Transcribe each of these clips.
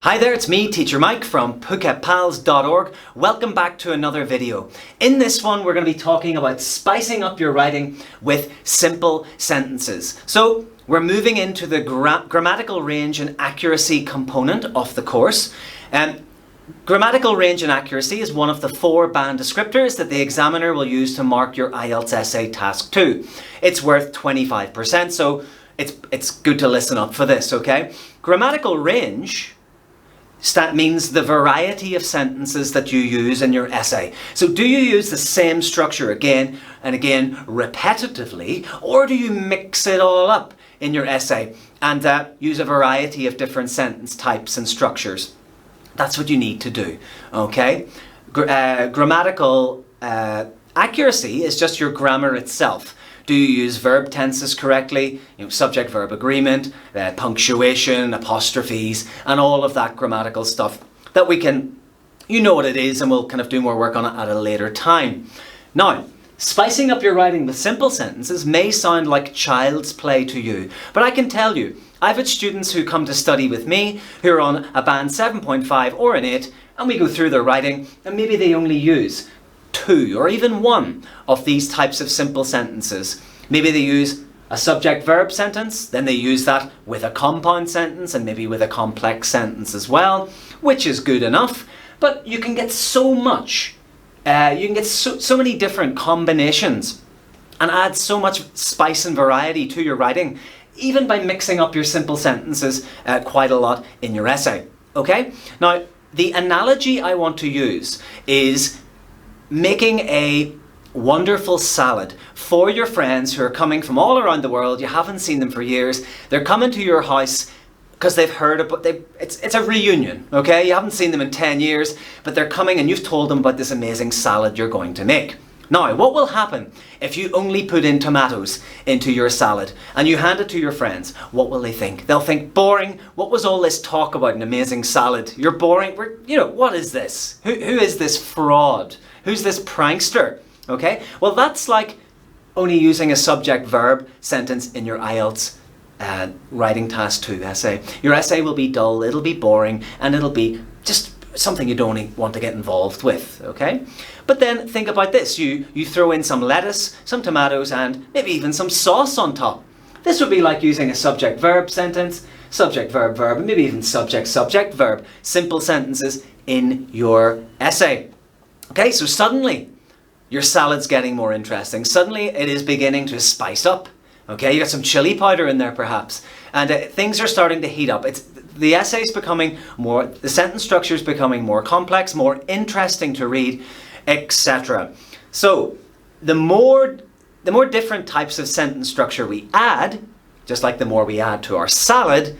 Hi there, it's me, Teacher Mike from PhuketPals.org. Welcome back to another video. In this one, we're going to be talking about spicing up your writing with simple sentences. So, we're moving into the grammatical range and accuracy component of the course. Grammatical range and accuracy is one of the 4 band descriptors that the examiner will use to mark your IELTS essay task 2. It's worth 25%, so it's good to listen up for this, okay? Grammatical range means the variety of sentences that you use in your essay. So do you use the same structure again and again repetitively, or do you mix it all up in your essay and use a variety of different sentence types and structures? That's what you need to do, okay? Grammatical accuracy is just your grammar itself. Do you use verb tenses correctly? Subject-verb agreement, punctuation, apostrophes, and all of that grammatical stuff that we can, you know what it is, and we'll kind of do more work on it at a later time. Now, spicing up your writing with simple sentences may sound like child's play to you, but I can tell you, I've had students who come to study with me who are on a band 7.5 or an 8, and we go through their writing, and maybe they only use 2 or even 1 of these types of simple sentences. Maybe they use a subject-verb sentence, then they use that with a compound sentence and maybe with a complex sentence as well, which is good enough, but you can get so much, you can get so many different combinations and add so much spice and variety to your writing, even by mixing up your simple sentences quite a lot in your essay, okay? Now, the analogy I want to use is making a wonderful salad for your friends who are coming from all around the world. You haven't seen them for years. They're coming to your house because they've heard about it's a reunion, okay? You haven't seen them in 10 years, but they're coming and you've told them about this amazing salad you're going to make. Now, what will happen if you only put in tomatoes into your salad and you hand it to your friends? What will they think? They'll think, boring. What was all this talk about an amazing salad? You're boring. What is this? Who is this fraud? Who's this prankster? Okay? Well, that's like only using a subject-verb sentence in your IELTS writing task 2 essay. Your essay will be dull, it'll be boring, and it'll be just something you don't want to get involved with, okay? But then think about this. You throw in some lettuce, some tomatoes, and maybe even some sauce on top. This would be like using a subject-verb sentence, subject-verb-verb, and maybe even subject-subject-verb, simple sentences in your essay. Okay, so suddenly your salad's getting more interesting. Suddenly it is beginning to spice up. Okay, you got some chili powder in there perhaps, and things are starting to heat up. The essay's becoming the sentence structure's becoming more complex, more interesting to read, etc. So the more different types of sentence structure we add, just like the more we add to our salad,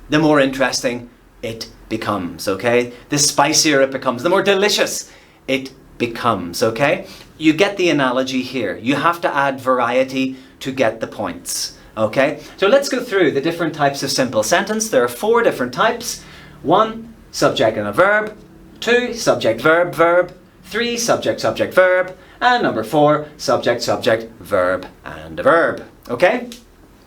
the more interesting it becomes, okay? The spicier it becomes, the more delicious it becomes, okay? You get the analogy here. You have to add variety to get the points, okay? So let's go through the different types of simple sentence. There are 4 different types. 1, subject and a verb. 2, subject, verb, verb. 3, subject, subject, verb. And number 4, subject, subject, verb, and a verb, okay?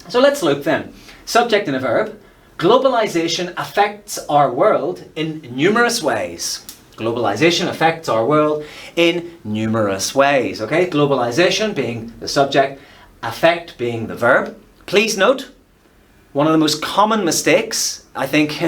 So let's look then. Subject and a verb. Globalization affects our world in numerous ways. Globalization affects our world in numerous ways, okay? Globalization being the subject, affect being the verb. Please note, one of the most common mistakes, I think,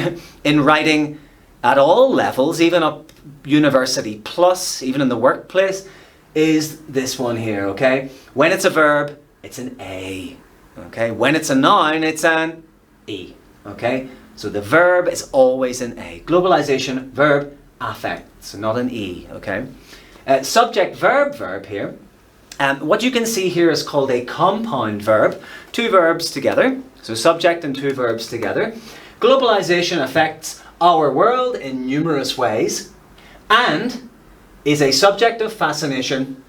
in writing at all levels, even up university plus, even in the workplace, is this one here, okay? When it's a verb, it's an A, okay? When it's a noun, it's an E, okay? So the verb is always an A. Globalization, verb, affect, so not an E, okay? Subject, verb, verb here. What you can see here is called a compound verb. 2 verbs together, so subject and 2 verbs together. Globalization affects our world in numerous ways and is a subject of fascination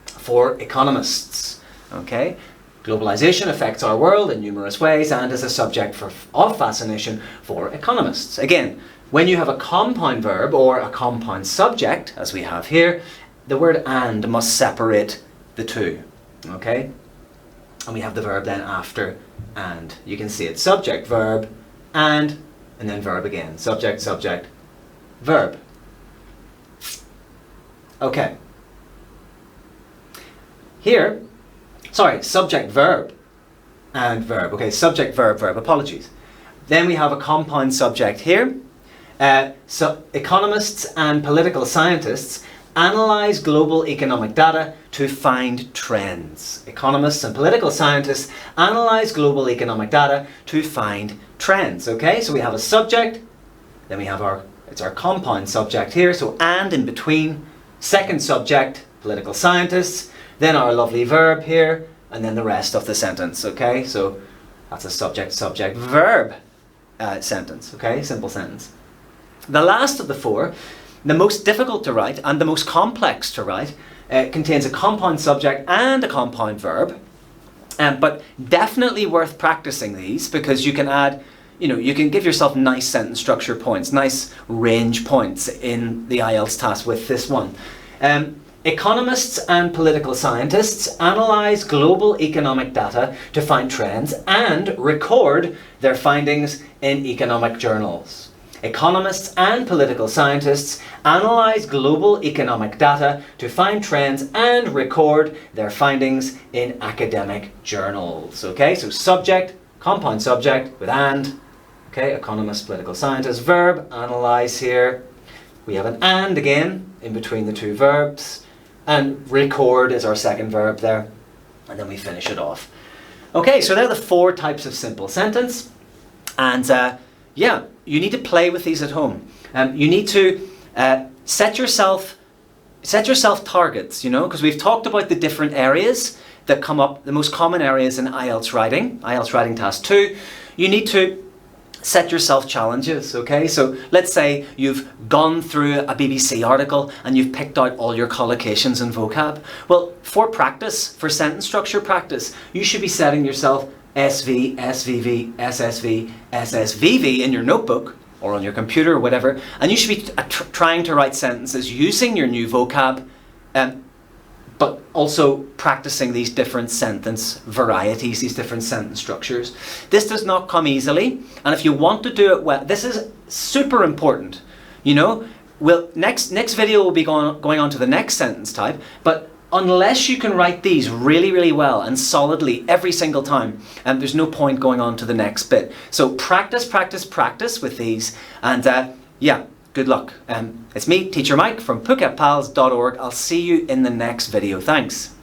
for economists, okay? Globalization affects our world in numerous ways and is a subject of fascination for economists. Again, when you have a compound verb or a compound subject, as we have here, the word and must separate the 2, okay? And we have the verb then after and. You can see it subject, verb, and and then verb again. Subject, subject, verb. Okay. Here, sorry, subject, verb, and verb. Okay, subject, verb, verb. Apologies. Then we have a compound subject here. So economists and political scientists analyze global economic data to find trends. Economists and political scientists analyze global economic data to find trends. Okay, so we have a subject, then we have it's our compound subject here, so and in between, second subject, political scientists, then our lovely verb here, and then the rest of the sentence. Okay, so that's a subject, subject, verb sentence. Okay, simple sentence. The last of the four, the most difficult to write and the most complex to write, contains a compound subject and a compound verb, but definitely worth practicing these because you can add, you can give yourself nice sentence structure points, nice range points in the IELTS task with this one. Economists and political scientists analyze global economic data to find trends and record their findings in economic journals. Economists and political scientists analyze global economic data to find trends and record their findings in academic journals. Okay, so subject, compound subject with and. Okay, economists, political scientists, verb, analyze here. We have an and again in between the two verbs. And record is our second verb there. And then we finish it off. Okay, so they're the four types of simple sentence. And yeah, you need to play with these at home. You need to set yourself targets, because we've talked about the different areas that come up, the most common areas in IELTS writing task 2. You need to set yourself challenges, okay? So let's say you've gone through a BBC article and you've picked out all your collocations and vocab. Well, for practice, for sentence structure practice, you should be setting yourself SV, SVV, SSV, SSVV in your notebook or on your computer or whatever, and you should be trying to write sentences using your new vocab, but also practicing these different sentence varieties, these different sentence structures. This does not come easily, and if you want to do it well, this is super important. Next video will be going on to the next sentence type, but unless you can write these really, really well and solidly every single time, there's no point going on to the next bit. So practice, practice, practice with these, and yeah, good luck. It's me, Teacher Mike from PhuketPals.org. I'll see you in the next video. Thanks.